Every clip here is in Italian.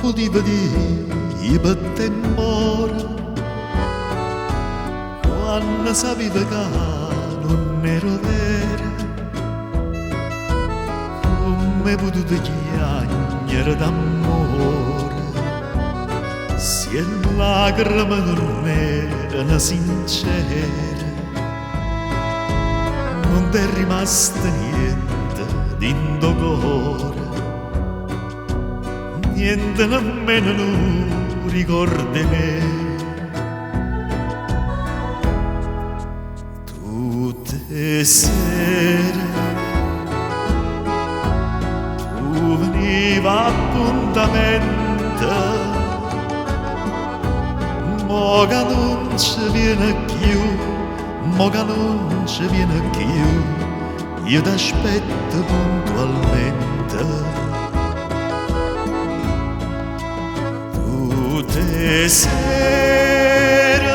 potevo dire io per te moro quando sapevo che non ero vero, come potuto chiagnere d'amore se le lacrime non erano sincere. Non t'è rimasto niente dentro cuore, niente nemmeno un ricordo di me. Tutte sere tu veniva appuntamento, mo che non ci viene più, mo che non ci viene più, io t'aspetto puntualmente. Tutte sere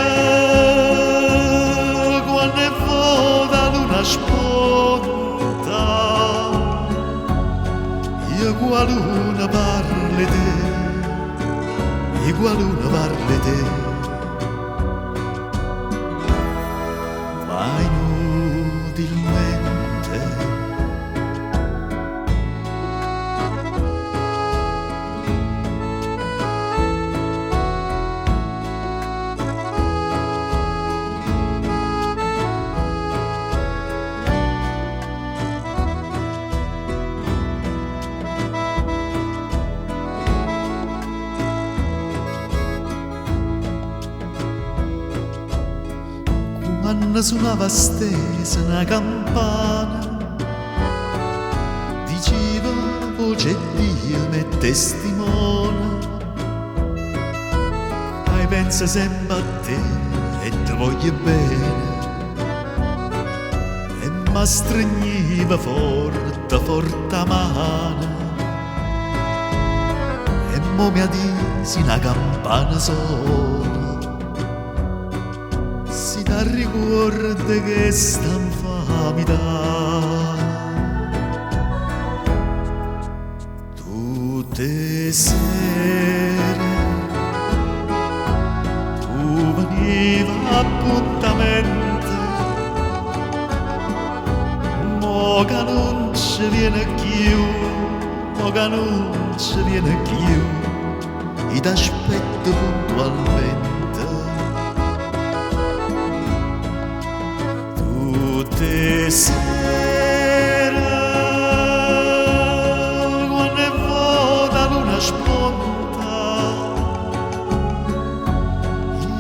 quando è vuota luna spunta, io qualuna parli te, io qualuna parli te. Ma inutilmente. Quando suonava stesa una campana, diceva voce Dio me testimona, e pensa sempre a te e ti voglio bene, e mi stringiva forte forte mano, e mo mi disi una campana sola. Si dà ricordo che sta infamità. Tutte sere tu veniva appuntamento, mo che non ci viene più, mo che non ci viene più, io t'aspetto puntualmente. Tutte sere quando è vuota luna spunta,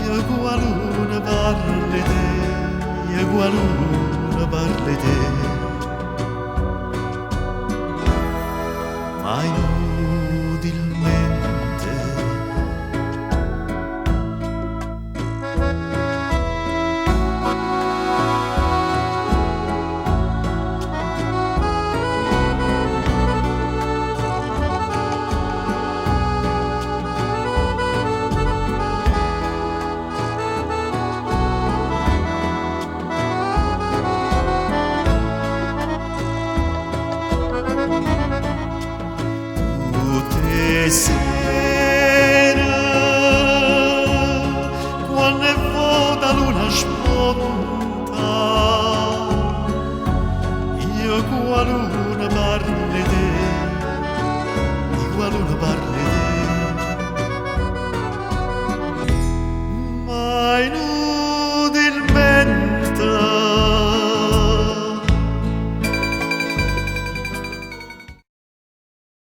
io qualuna parli te, io qualuna parli te. Ma inutilmente. Tutte sere quando è vuota luna spunta, io qualuna parli te, io qualuna parli